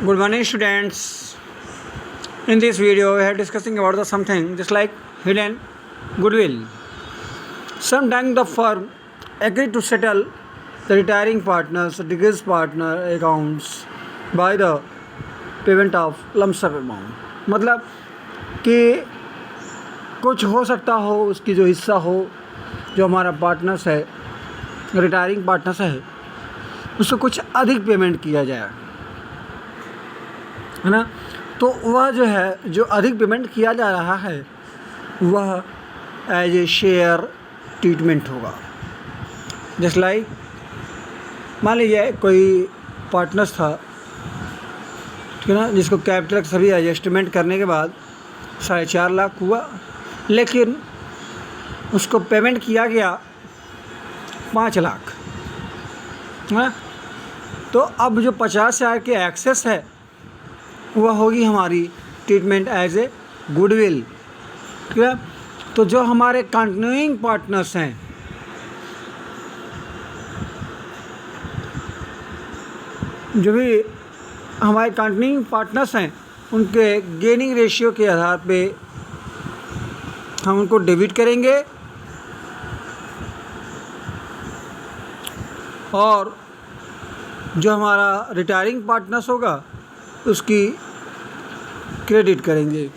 Good morning, students. In this video, we are discussing about the something just like hidden goodwill. Sometimes the firm agree to settle the retiring partner's deceased partner accounts by the payment of lump sum amount. मतलब कि कुछ हो सकता हो उसकी जो हिस्सा हो जो हमारा पार्टनर्स है रिटायरिंग पार्टनर्स है उसको कुछ अधिक पेमेंट किया जाए, है ना। तो वह जो है जो अधिक पेमेंट किया जा रहा है वह एज ए शेयर ट्रीटमेंट होगा। जस्ट लाइक मान लीजिए कोई पार्टनर्स था, ठीक है ना, जिसको कैपिटल सभी एडजस्टमेंट करने के बाद 4.5 लाख हुआ, लेकिन उसको पेमेंट किया गया 5 लाख, है ना। तो अब जो 50,000 की एक्सेस है वह होगी हमारी ट्रीटमेंट एज ए गुडविल, ठीक है। तो जो हमारे कंटिन्यूइंग पार्टनर्स हैं जो भी हमारे कंटिन्यूइंग पार्टनर्स हैं उनके गेनिंग रेशियो के आधार पे हम उनको डेबिट करेंगे और जो हमारा रिटायरिंग पार्टनर्स होगा उसकी क्रेडिट करेंगे।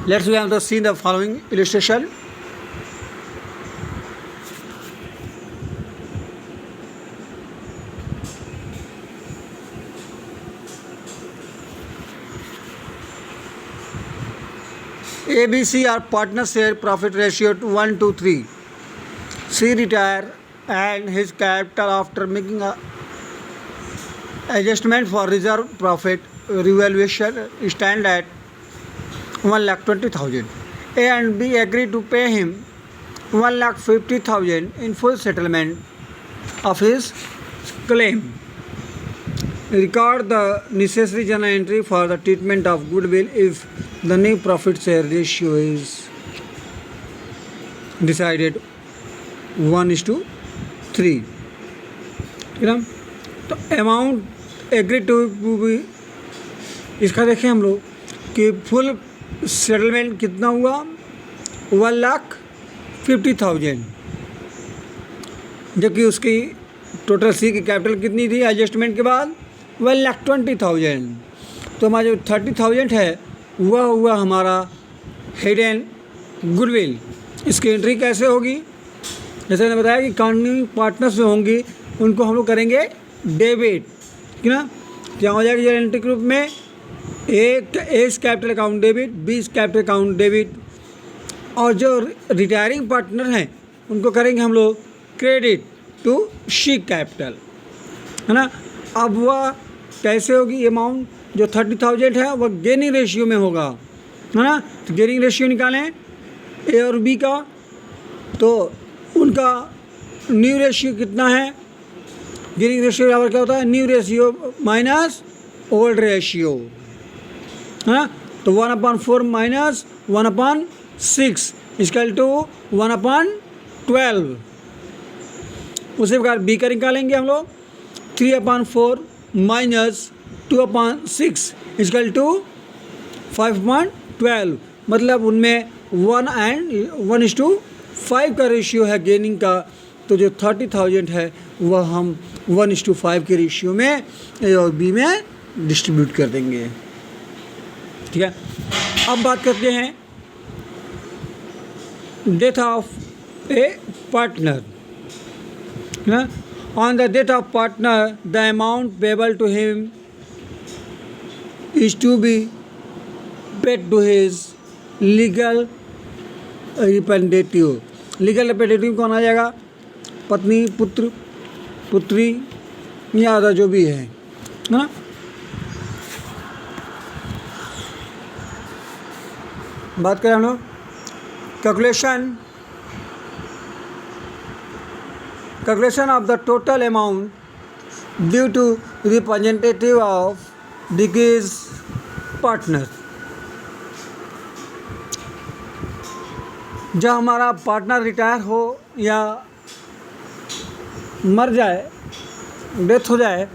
Let's we have the seen the following illustration. ABC are partner share profit ratio 1:3. C retire and his capital after making a adjustment for reserve profit revaluation stand at 1,20,000. A and B agree to pay him 1,50,000 in full settlement of his claim. Record the necessary journal entry for the treatment of goodwill if the new profit share ratio is decided 1:3, ठीक है। तो amount agree to भी इसका देखें हम लोग कि full settlement कितना हुआ 1,50,000, जबकि उसकी टोटल सी की कैपिटल कितनी थी एडजस्टमेंट के बाद 1,20,000। तो हमारा जो 30,000 है वह हुआ हमारा हिडन गुडविल। इसकी एंट्री कैसे होगी? जैसे मैंने बताया कि कंटिन्यूइंग पार्टनर्स जो होंगी उनको हम लोग करेंगे डेबिट, ठीक ना। क्या हो जाएगा जर्नल एंट्री के रूप में A capital account debit, B capital account debit, और जो रिटायरिंग पार्टनर हैं उनको करेंगे हम लोग क्रेडिट टू सी कैपिटल, है ना। अब वह कैसे होगी अमाउंट जो 30,000 है वह गेनिंग रेशियो में होगा, है ना। तो गेनिंग रेशियो निकालें ए और बी का, तो उनका न्यू रेशियो कितना है? गेनिंग रेशियो बराबर क्या होता है? New ratio minus old ratio, है ना। तो 1/4 माइनस 1/6 इक्वल टू 1/12। उसी प्रकार बी का निकालेंगे हम लोग 3/4 माइनस 2/6 इक्वल टू 5/12। मतलब उनमें 1:5 का रेशियो है गेनिंग का। तो जो 30,000 है वह हम 1:5 के रेशियो में ए और बी में डिस्ट्रीब्यूट कर देंगे, ठीक है। अब बात करते हैं डेथ ऑफ ए पार्टनर, है ना। On the death of partner the amount payable to him is to be paid to his legal representative. Legal representative कौन आ जाएगा? पत्नी, पुत्र, पुत्री या अदर जो भी है ना। बात करें हम लोग calculation of the total amount due to representative of deceased partner. जब हमारा पार्टनर रिटायर हो या मर जाए, डेथ हो जाए,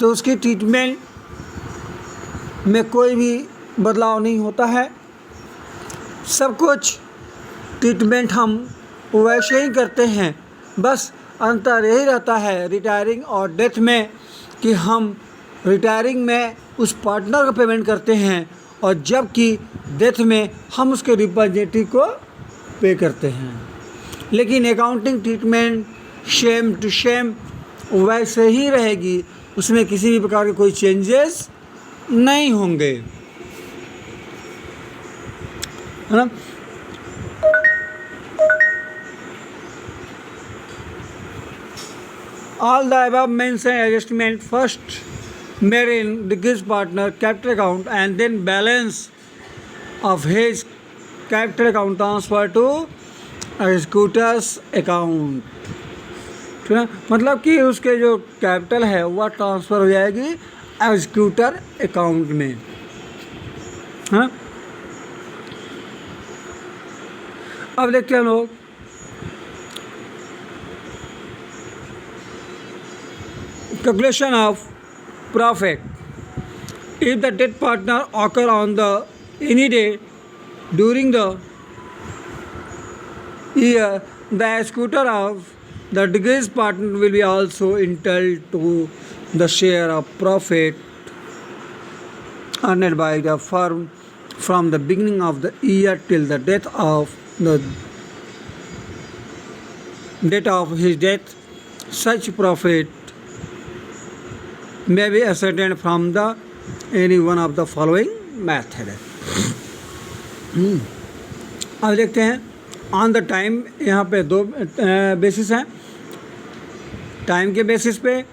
तो उसकी ट्रीटमेंट में कोई भी बदलाव नहीं होता है। सब कुछ ट्रीटमेंट हम वैसे ही करते हैं, बस अंतर यही रहता है रिटायरिंग और डेथ में कि हम रिटायरिंग में उस पार्टनर को पेमेंट करते हैं और जबकि डेथ में हम उसके रिप्रेजेंटेटिव को पे करते हैं। लेकिन accounting treatment same to same वैसे ही रहेगी, उसमें किसी भी प्रकार के कोई चेंजेस नहीं होंगे, है ना। All the above mentioned adjustment first made in Dickey's partner capital account and then balance of his capital account transfer to executor's account। ठीक है, मतलब कि उसके जो कैपिटल है वह ट्रांसफ़र हो जाएगी एग्जीक्यूटर अकाउंट में। हाँ, अब देखते हैं हम लोग calculation of profit. If the debt partner occur on the any day during the year, the executor of the deceased partner will be also entitled to the share of profit earned by the firm from the beginning of the year till the date of his death. Such profit may be ascertained from the any one of the following method। अब देखते हैं on the time. यहाँ पे दो basis हैं, time के basis पे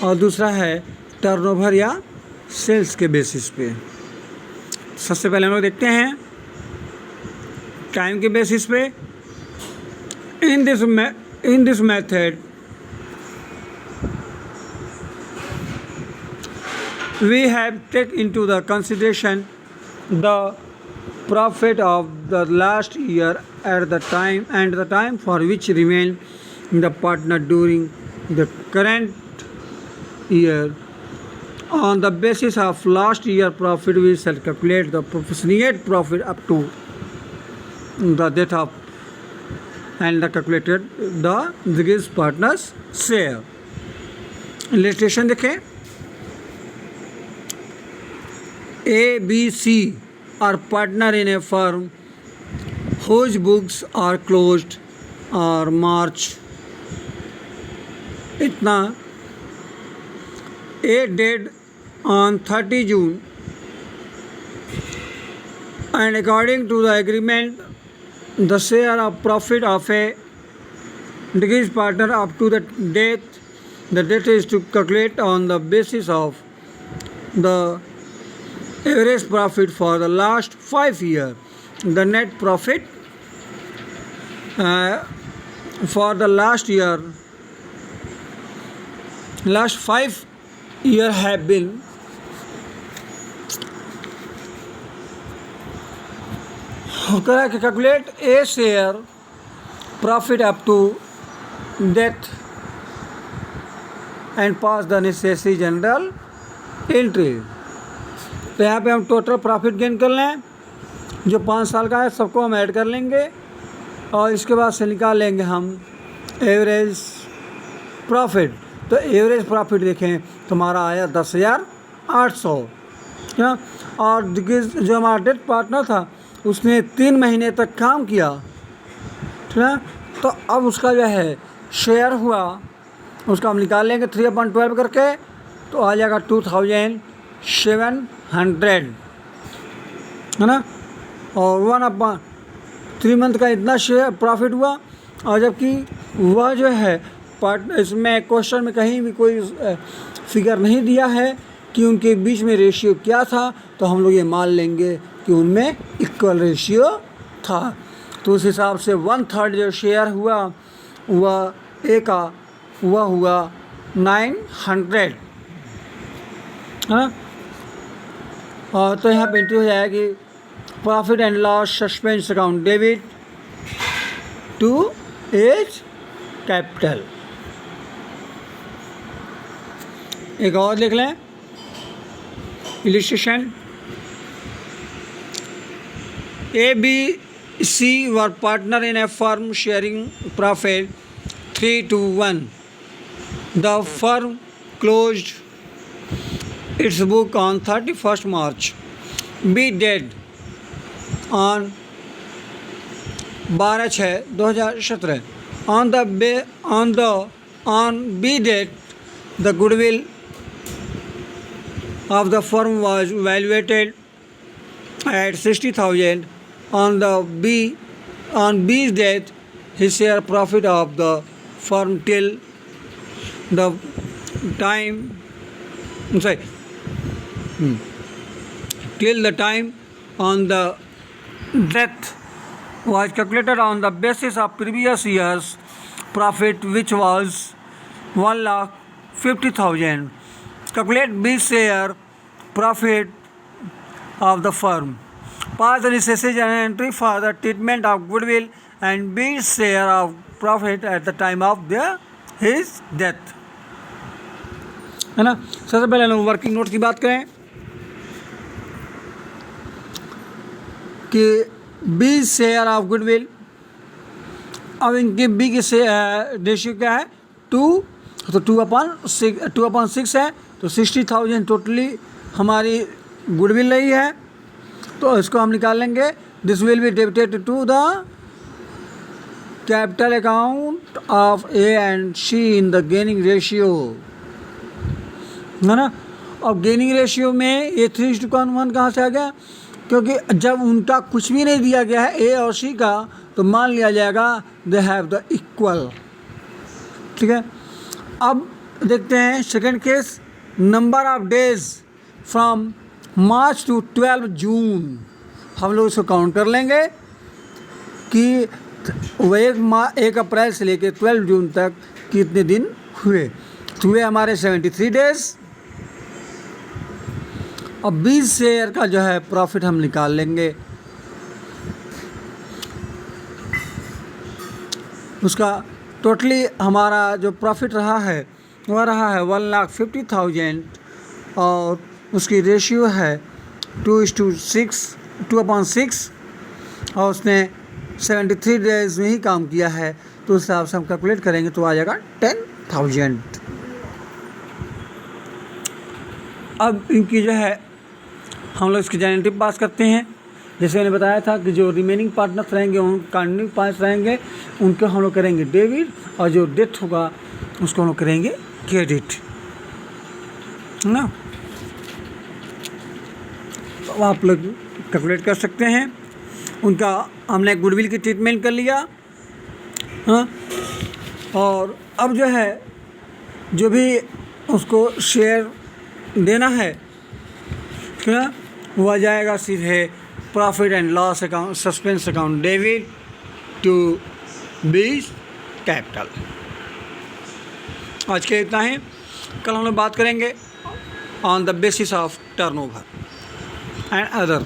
और दूसरा है टर्नओवर या सेल्स के बेसिस पे। सबसे पहले हम लोग देखते हैं टाइम के बेसिस पे। In this method we have taken into the consideration the profit of the last year at the time and the time for which remain the partner during the current year. On the basis of last year profit, we shall calculate the proportionate profit up to the date of and the calculated the deceased partner's share। Illustration देखें। A, B, C are partner in a firm whose books are closed or March इतना। A dead on 30 June and according to the agreement the share of profit of a deceased partner up to the date is to calculate on the basis of the average profit for the last 5 years. The net profit for the last 5 years have been calculate a share profit up to death and pass the necessary general entry। तो यहाँ पे हम total profit gain कर लें, जो 5 साल का है सबको हम ऐड कर लेंगे और इसके बाद से निकाल लेंगे हम एवरेज प्रॉफिट। तो एवरेज प्रॉफिट देखें तो हमारा आया 10,800। क्या, और जो हमारा डेट पार्टनर था उसने 3 महीने तक काम किया, ठीक है। तो अब उसका जो है शेयर हुआ, उसका हम निकाल लेंगे 3/12 करके, तो आ जाएगा 2,700, है ना। और 1/3 मंथ का इतना शेयर प्रॉफिट हुआ। और जबकि वह जो है पार्टनर, इसमें क्वेश्चन में कहीं भी कोई फिगर नहीं दिया है कि उनके बीच में रेशियो क्या था, तो हम लोग ये मान लेंगे कि उनमें इक्वल रेशियो था। तो उस हिसाब से 1/3 जो शेयर हुआ वह ए का वह हुआ 900, हाँ। और तो यहाँ पे एंट्री हो जाएगी profit and loss suspense account debit to A's capital. एक और देख लें illustration. ABC were partner in a firm sharing profit 3-1. The firm closed its book on 31st March. B dead on 12/6/2017. On B date, the goodwill of the firm was valuated at 60,000. On B's death, his share profit of the firm till the time on the death was calculated on the basis of previous year's profit, which was 1,50,000. Calculate B's share profit of the firm. Pass the necessary entry for the treatment of goodwill and B's share of profit at the time of his death. है ना। सबसे पहले हम working note की बात करें कि B's share of goodwill, अब इनकी बी की रेशियो क्या है 2, तो 2/6 है, तो 60,000 टोटली हमारी गुडविल रही है, तो इसको हम निकाल लेंगे। This will be debited to the capital account of A and C in the gaining ratio, है ना। और गेनिंग रेशियो में ये 3:1 कहाँ से आ गया, क्योंकि जब उनका कुछ भी नहीं दिया गया है A और C का, तो मान लिया जाएगा दे हैव द इक्वल। ठीक है, अब देखते हैं second case. Number of days from March two 12 जून, हम लोग इसको काउंट कर लेंगे कि वो 1 अप्रैल से लेकर 12 जून तक कितने दिन हुए, तो हुए हमारे 73 डेज। अब 20 शेयर का जो है प्रॉफिट हम निकाल लेंगे, उसका टोटली हमारा जो प्रॉफिट रहा है वह रहा है 1,50,000 और उसकी रेशियो है 2/6 और उसने 73 डेज में ही काम किया है, तो उस हिसाब से हम कैलकुलेट करेंगे तो आ जाएगा 10,000। अब इनकी जो है हम लोग इसकी जेनेटिव पास करते हैं। जैसे मैंने बताया था कि जो रिमेनिंग पार्टनर्स रहेंगे, उन कंटिन्यू पास रहेंगे, उनको हम लोग करेंगे डेबिट, और जो डेथ होगा उसको हम लोग करेंगे क्रेडिट, है ना। तो आप लोग कैलकुलेट कर सकते हैं। उनका हमने गुडविल की ट्रीटमेंट कर लिया, हाँ, और अब जो है जो भी उसको शेयर देना है, ठीक है, वह जाएगा सीधे profit and loss account, suspense account debit to B's capital. आज के इतना ही। कल हम लोग बात करेंगे on the basis of turnover and other.